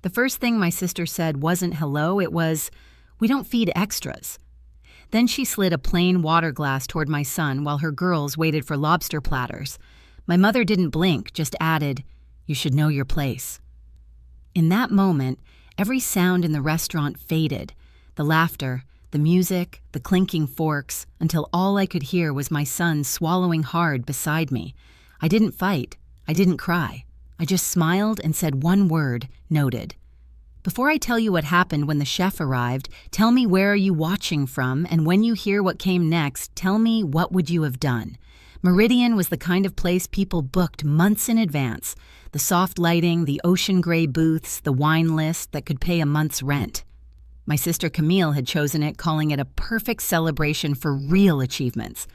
The first thing my sister said wasn't hello, it was, "We don't feed extras." Then she slid a plain water glass toward my son while her girls waited for lobster platters. My mother didn't blink, just added, "You should know your place." In that moment, every sound in the restaurant faded. The laughter, the music, the clinking forks, until all I could hear was my son swallowing hard beside me. I didn't fight. I didn't cry. I just smiled and said one word, "Noted." Before I tell you what happened when the chef arrived, tell me where are you watching from, and when you hear what came next, tell me what would you have done. Meridian was the kind of place people booked months in advance. The soft lighting, the ocean gray booths, the wine list that could pay a month's rent. My sister Camille had chosen it, calling it a perfect celebration for real achievements.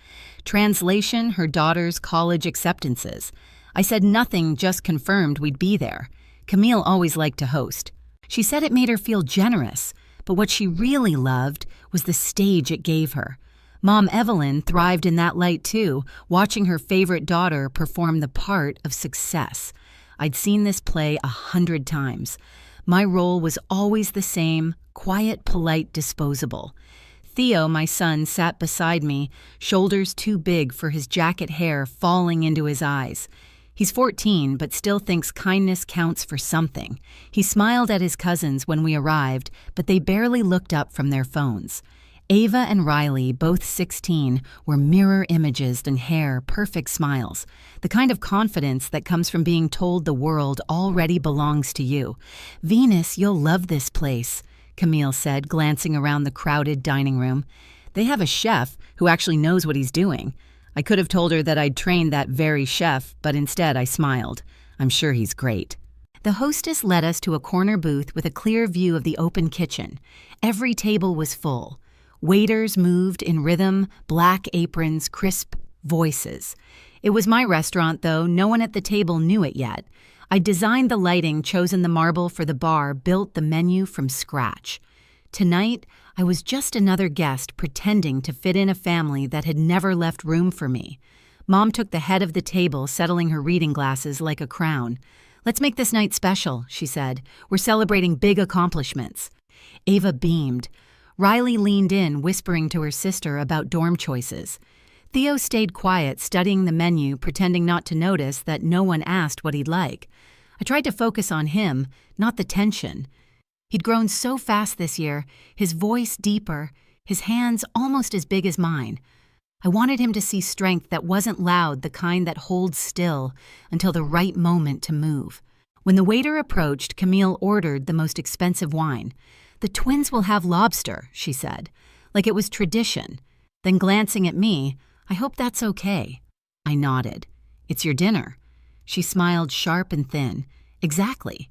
Translation, her daughter's college acceptances. I said nothing, just confirmed we'd be there. Camille always liked to host. She said it made her feel generous, but what she really loved was the stage it gave her. Mom Evelyn thrived in that light too, watching her favorite daughter perform the part of success. I'd seen this play 100 times. My role was always the same, quiet, polite, disposable. Theo, my son, sat beside me, shoulders too big for his jacket hair falling into his eyes. He's 14, but still thinks kindness counts for something. He smiled at his cousins when we arrived, but they barely looked up from their phones. Ava and Riley, both 16, were mirror images and hair, perfect smiles. The kind of confidence that comes from being told the world already belongs to you. "Venus, you'll love this place," Camille said, glancing around the crowded dining room. "They have a chef who actually knows what he's doing." I could have told her that I'd trained that very chef, but instead I smiled. I'm sure he's great. The hostess led us to a corner booth with a clear view of the open kitchen. Every table was full. Waiters moved in rhythm, black aprons, crisp voices. It was my restaurant, though. No one at the table knew it yet. I'd designed the lighting, chosen the marble for the bar, built the menu from scratch. Tonight, I was just another guest pretending to fit in a family that had never left room for me. Mom took the head of the table, settling her reading glasses like a crown. "Let's make this night special," she said. "We're celebrating big accomplishments." Ava beamed. Riley leaned in, whispering to her sister about dorm choices. Theo stayed quiet, studying the menu, pretending not to notice that no one asked what he'd like. I tried to focus on him, not the tension. He'd grown so fast this year, his voice deeper, his hands almost as big as mine. I wanted him to see strength that wasn't loud, the kind that holds still until the right moment to move. When the waiter approached, Camille ordered the most expensive wine. "The twins will have lobster," she said, like it was tradition. Then glancing at me, "I hope that's okay." I nodded. "It's your dinner." She smiled sharp and thin. "Exactly."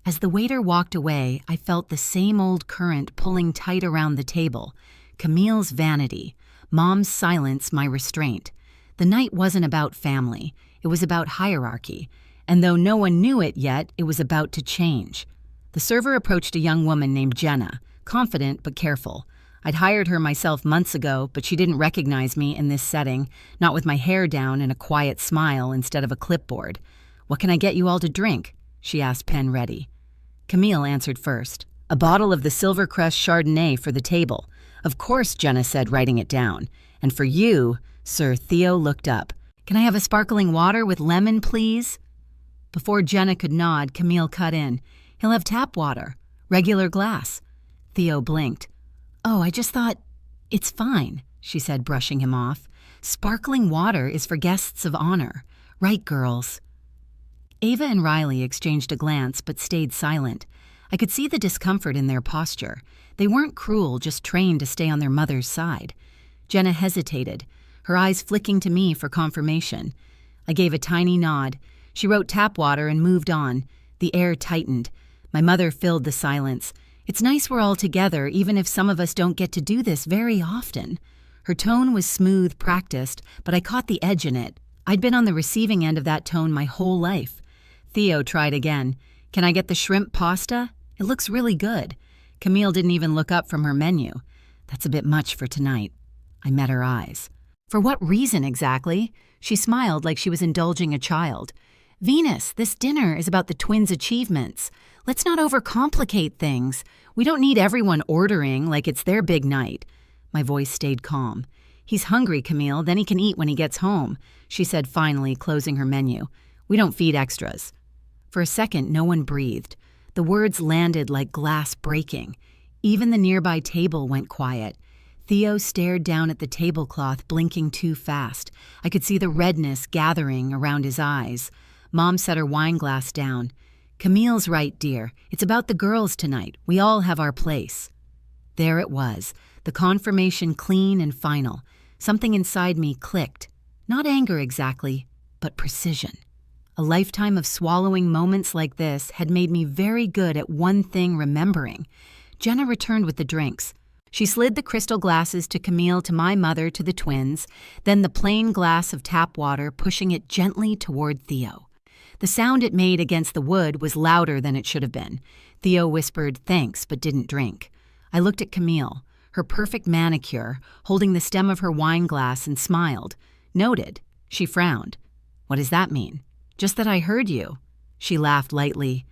As the waiter walked away, I felt the same old current pulling tight around the table. Camille's vanity, Mom's silence, my restraint. The night wasn't about family. It was about hierarchy. And though no one knew it yet, it was about to change. The server approached a young woman named Jenna, confident but careful. I'd hired her myself months ago, but she didn't recognize me in this setting, not with my hair down and a quiet smile instead of a clipboard. "What can I get you all to drink?" she asked, pen ready. Camille answered first. "A bottle of the Silvercrest Chardonnay for the table." "Of course," Jenna said, writing it down. "And for you," Sir Theo looked up. "Can I have a sparkling water with lemon, please?" Before Jenna could nod, Camille cut in. "He'll have tap water. Regular glass." Theo blinked. "Oh, I just thought—" "It's fine," she said, brushing him off. "Sparkling water is for guests of honor. Right, girls?" Ava and Riley exchanged a glance but stayed silent. I could see the discomfort in their posture. They weren't cruel, just trained to stay on their mother's side. Jenna hesitated, her eyes flicking to me for confirmation. I gave a tiny nod. She wrote tap water and moved on. The air tightened. My mother filled the silence. "It's nice we're all together, even if some of us don't get to do this very often." Her tone was smooth, practiced, but I caught the edge in it. I'd been on the receiving end of that tone my whole life. Theo tried again. "Can I get the shrimp pasta? It looks really good." Camille didn't even look up from her menu. "That's a bit much for tonight." I met her eyes. "For what reason exactly?" She smiled like she was indulging a child. Venus, this dinner is about the twins' achievements. Let's not overcomplicate things. We don't need everyone ordering like it's their big night. My voice stayed calm. He's hungry, Camille, then he can eat when he gets home, she said finally, closing her menu. We don't feed extras. For a second, no one breathed. The words landed like glass breaking. Even the nearby table went quiet. Theo stared down at the tablecloth, blinking too fast. I could see the redness gathering around his eyes. Mom set her wine glass down. Camille's right, dear. It's about the girls tonight. We all have our place. There it was, the confirmation clean and final. Something inside me clicked. Not anger exactly, but precision. A lifetime of swallowing moments like this had made me very good at one thing: remembering. Jenna returned with the drinks. She slid the crystal glasses to Camille, to my mother, to the twins, then the plain glass of tap water, pushing it gently toward Theo. The sound it made against the wood was louder than it should have been. Theo whispered thanks but didn't drink. I looked at Camille, her perfect manicure, holding the stem of her wine glass, and smiled. Noted. She frowned. What does that mean? Just that I heard you. She laughed lightly.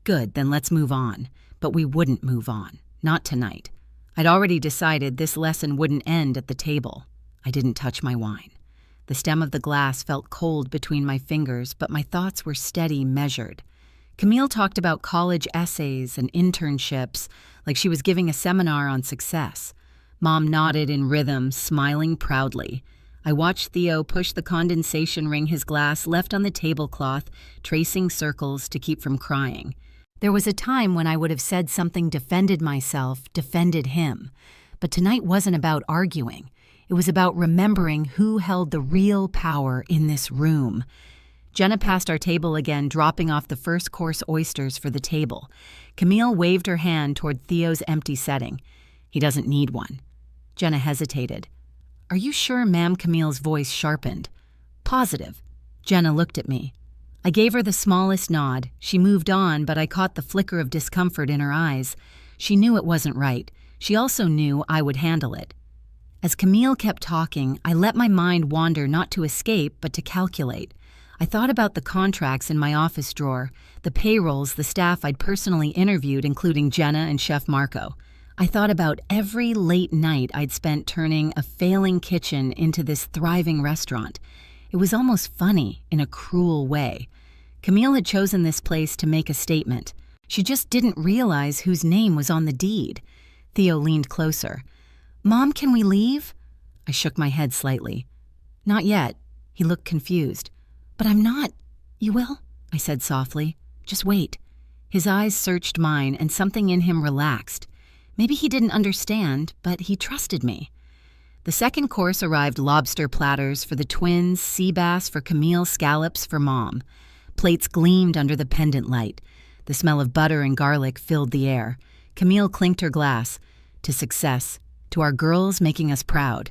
Good, then let's move on. But we wouldn't move on. Not tonight. I'd already decided this lesson wouldn't end at the table. I didn't touch my wine. The stem of the glass felt cold between my fingers, but my thoughts were steady, measured. Camille talked about college essays and internships, like she was giving a seminar on success. Mom nodded in rhythm, smiling proudly. I watched Theo push the condensation ring his glass left on the tablecloth, tracing circles to keep from crying. There was a time when I would have said something, defended myself, defended him. But tonight wasn't about arguing. It was about remembering who held the real power in this room. Jenna passed our table again, dropping off the first-course oysters for the table. Camille waved her hand toward Theo's empty setting. He doesn't need one. Jenna hesitated. Are you sure? Ma'am? Camille's voice sharpened. Positive. Jenna looked at me. I gave her the smallest nod. She moved on, but I caught the flicker of discomfort in her eyes. She knew it wasn't right. She also knew I would handle it. As Camille kept talking, I let my mind wander, not to escape, but to calculate. I thought about the contracts in my office drawer, the payrolls, the staff I'd personally interviewed, including Jenna and Chef Marco. I thought about every late night I'd spent turning a failing kitchen into this thriving restaurant. It was almost funny, in a cruel way. Camille had chosen this place to make a statement. She just didn't realize whose name was on the deed. Theo leaned closer. Mom, can we leave? I shook my head slightly. Not yet. He looked confused. But I'm not. You will? I said softly. Just wait. His eyes searched mine, and something in him relaxed. Maybe he didn't understand, but he trusted me. The second course arrived: lobster platters for the twins, sea bass for Camille, scallops for Mom. Plates gleamed under the pendant light. The smell of butter and garlic filled the air. Camille clinked her glass. To success. To our girls, making us proud.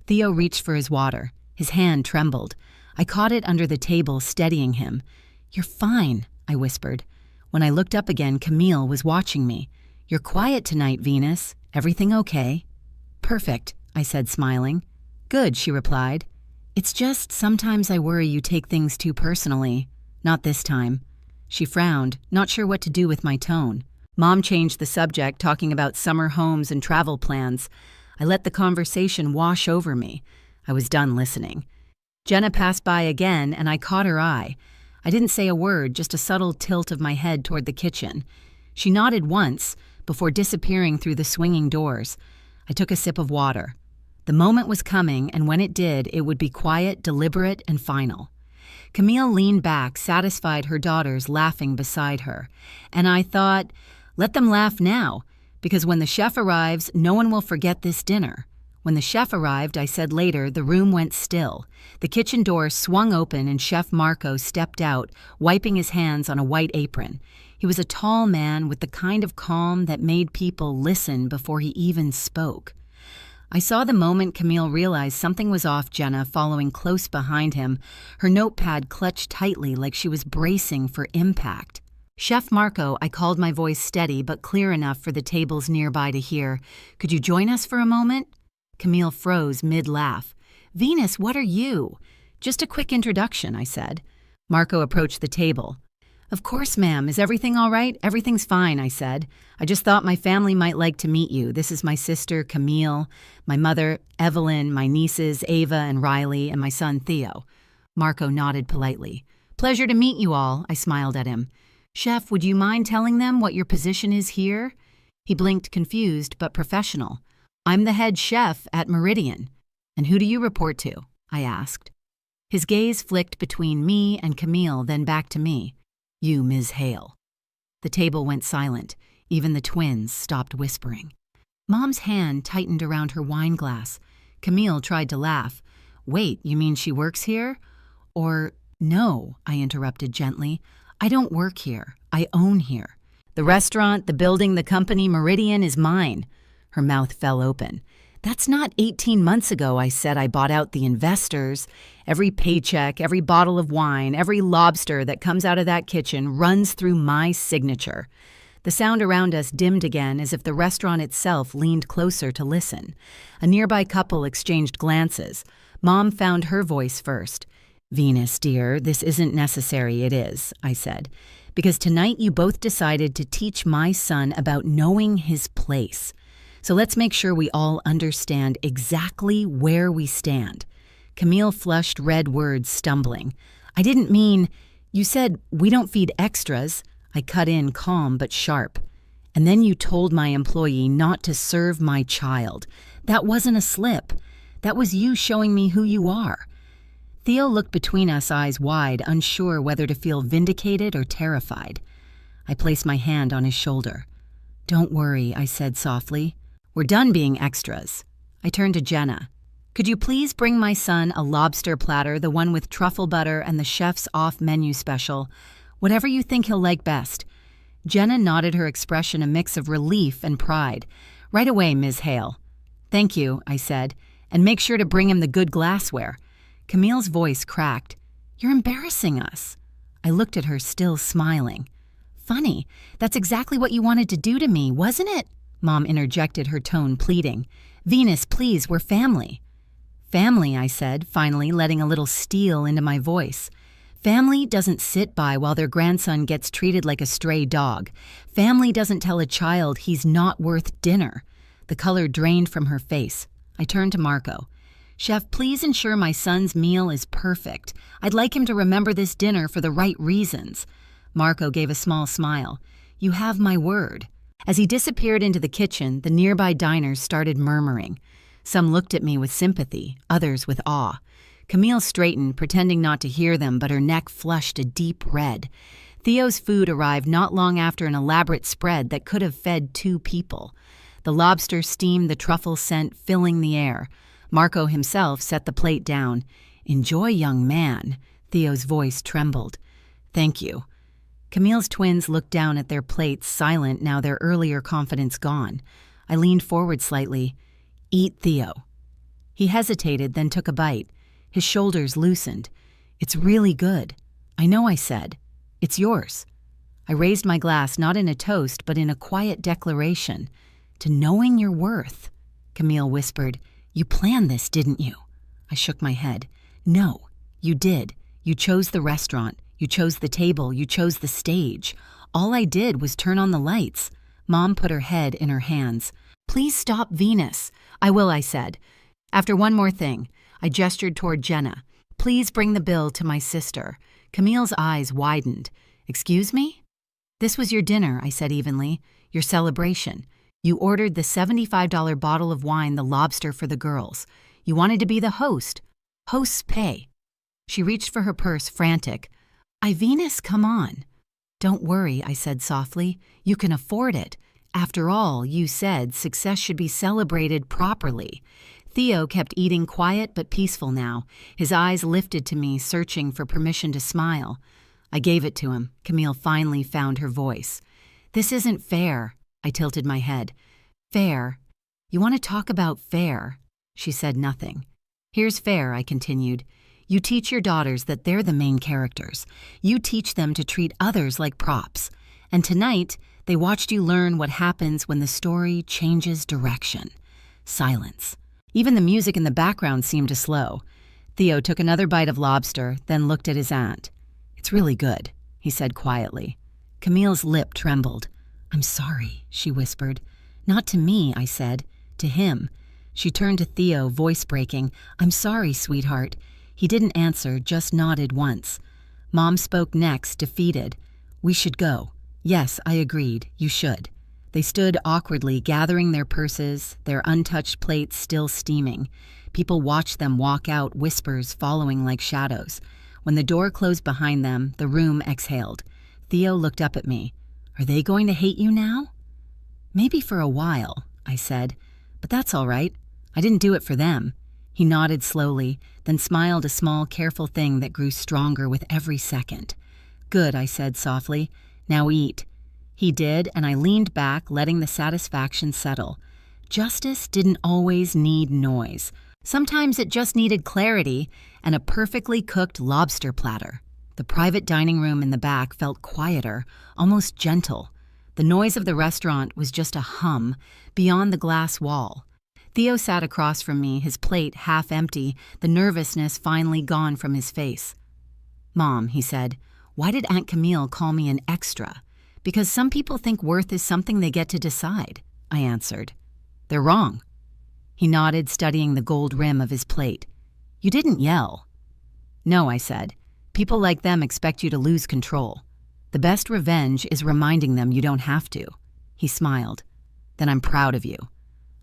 Theo reached for his water. His hand trembled. I caught it under the table, steadying him. You're fine, I whispered. When I looked up again, Camille was watching me. You're quiet tonight, Venus. Everything okay? Perfect, I said, smiling. Good, she replied. It's just sometimes I worry you take things too personally. Not this time. She frowned, not sure what to do with my tone. Mom changed the subject, talking about summer homes and travel plans. I let the conversation wash over me. I was done listening. Jenna passed by again, and I caught her eye. I didn't say a word, just a subtle tilt of my head toward the kitchen. She nodded once, before disappearing through the swinging doors. I took a sip of water. The moment was coming, and when it did, it would be quiet, deliberate, and final. Camille leaned back, satisfied, her daughters laughing beside her. And I thought, let them laugh now, because when the chef arrives, no one will forget this dinner. When the chef arrived, I said later, the room went still. The kitchen door swung open and Chef Marco stepped out, wiping his hands on a white apron. He was a tall man with the kind of calm that made people listen before he even spoke. I saw the moment Camille realized something was off, Jenna following close behind him, her notepad clutched tightly like she was bracing for impact. Chef Marco, I called, my voice steady but clear enough for the tables nearby to hear. Could you join us for a moment? Camille froze mid-laugh. Venus, what are you? Just a quick introduction, I said. Marco approached the table. "Of course, ma'am. Is everything all right?" "Everything's fine," I said. "I just thought my family might like to meet you. This is my sister, Camille, my mother, Evelyn, my nieces, Ava and Riley, and my son, Theo." Marco nodded politely. "Pleasure to meet you all," I smiled at him. "Chef, would you mind telling them what your position is here?" He blinked, confused but professional. "I'm the head chef at Meridian." "And who do you report to?" I asked. His gaze flicked between me and Camille, then back to me. "You, Ms. Hale." The table went silent. Even the twins stopped whispering. Mom's hand tightened around her wine glass. Camille tried to laugh. "Wait, you mean she works here?" "Or, no," I interrupted gently. "I don't work here. I own here. The restaurant, the building, the company, Meridian is mine." Her mouth fell open. "That's not 18 months ago I said I bought out the investors. Every paycheck, every bottle of wine, every lobster that comes out of that kitchen runs through my signature." The sound around us dimmed again as if the restaurant itself leaned closer to listen. A nearby couple exchanged glances. Mom found her voice first. "Venus, dear, this isn't necessary, it is," I said, "because tonight you both decided to teach my son about knowing his place. So let's make sure we all understand exactly where we stand." Camille flushed red words, stumbling. "I didn't mean, you said we don't feed extras." I cut in, calm but sharp. "And then you told my employee not to serve my child. That wasn't a slip. That was you showing me who you are." Theo looked between us, eyes wide, unsure whether to feel vindicated or terrified. I placed my hand on his shoulder. "Don't worry," I said softly. "We're done being extras." I turned to Jenna. "Could you please bring my son a lobster platter, the one with truffle butter and the chef's off-menu special? Whatever you think he'll like best." Jenna nodded, her expression a mix of relief and pride. "Right away, Ms. Hale." "Thank you," I said, "and make sure to bring him the good glassware." Camille's voice cracked. "You're embarrassing us." I looked at her, still smiling. "Funny, that's exactly what you wanted to do to me, wasn't it?" Mom interjected, her tone pleading. "Venus, please, we're family." "Family," I said, finally letting a little steel into my voice. "Family doesn't sit by while their grandson gets treated like a stray dog. Family doesn't tell a child he's not worth dinner." The color drained from her face. I turned to Marco. "Chef, please ensure my son's meal is perfect. I'd like him to remember this dinner for the right reasons." Marco gave a small smile. "You have my word." As he disappeared into the kitchen, the nearby diners started murmuring. Some looked at me with sympathy, others with awe. Camille straightened, pretending not to hear them, but her neck flushed a deep red. Theo's food arrived not long after an elaborate spread that could have fed 2 people. The lobster steamed, the truffle scent filling the air. Marco himself set the plate down. "Enjoy, young man." Theo's voice trembled. "Thank you." Camille's twins looked down at their plates, silent now, their earlier confidence gone. I leaned forward slightly. "Eat, Theo." He hesitated, then took a bite. His shoulders loosened. "It's really good." "I know," I said. "It's yours." I raised my glass, not in a toast, but in a quiet declaration. "To knowing your worth." Camille whispered, "You planned this, didn't you?" I shook my head. "No, you did. You chose the restaurant. You chose the table. You chose the stage. All I did was turn on the lights." Mom put her head in her hands. "Please stop, Venus." "I will," I said. "After one more thing." I gestured toward Jenna. "Please bring the bill to my sister." Camille's eyes widened. "Excuse me?" "This was your dinner," I said evenly. "Your celebration. You ordered the $75 bottle of wine, the Lobster, for the girls. You wanted to be the host. Hosts pay." She reached for her purse, frantic. "Venus, come on." "Don't worry," I said softly. "You can afford it. After all, you said success should be celebrated properly." Theo kept eating, quiet but peaceful now. His eyes lifted to me, searching for permission to smile. I gave it to him. Camille finally found her voice. "This isn't fair." I tilted my head. "Fair? You want to talk about fair?" She said nothing. "Here's fair," I continued. "You teach your daughters that they're the main characters. You teach them to treat others like props. And tonight, they watched you learn what happens when the story changes direction." Silence. Even the music in the background seemed to slow. Theo took another bite of lobster, then looked at his aunt. "It's It's really good, he said quietly. Camille's lip trembled. I'm sorry, she whispered. Not to me, I said. To him. She turned to Theo, voice breaking. I'm sorry, sweetheart. He didn't answer, just nodded once. Mom spoke next, defeated. We should go. Yes, I agreed. You should. They stood awkwardly, gathering their purses, their untouched plates still steaming. People watched them walk out, whispers following like shadows. When the door closed behind them, the room exhaled. Theo looked up at me. Are they going to hate you now? Maybe for a while, I said. But that's all right. I didn't do it for them. He nodded slowly, then smiled, a small, careful thing that grew stronger with every second. Good, I said softly. Now eat. He did, and I leaned back, letting the satisfaction settle. Justice didn't always need noise. Sometimes it just needed clarity and a perfectly cooked lobster platter. The private dining room in the back felt quieter, almost gentle. The noise of the restaurant was just a hum beyond the glass wall. Theo sat across from me, his plate half empty, the nervousness finally gone from his face. Mom, he said, why did Aunt Camille call me an extra? Because some people think worth is something they get to decide, I answered. They're wrong. He nodded, studying the gold rim of his plate. You didn't yell. No, I said. People like them expect you to lose control. The best revenge is reminding them you don't have to. He smiled. Then I'm proud of you.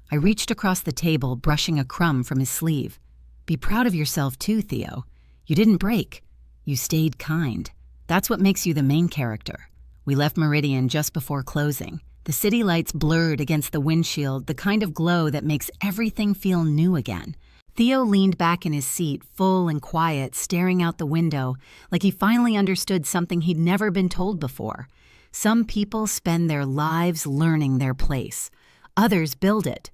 I reached across the table, brushing a crumb from his sleeve. Be proud of yourself too, Theo. You didn't break. You stayed kind. That's what makes you the main character. We left Meridian just before closing. The city lights blurred against the windshield, the kind of glow that makes everything feel new again. Theo leaned back in his seat, full and quiet, staring out the window, like he finally understood something he'd never been told before. Some people spend their lives learning their place. Others build it.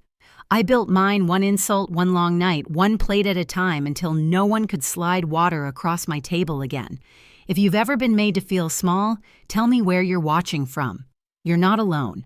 I built mine, one insult, one long night, one plate at a time, until no one could slide water across my table again. If you've ever been made to feel small, tell me where you're watching from. You're not alone.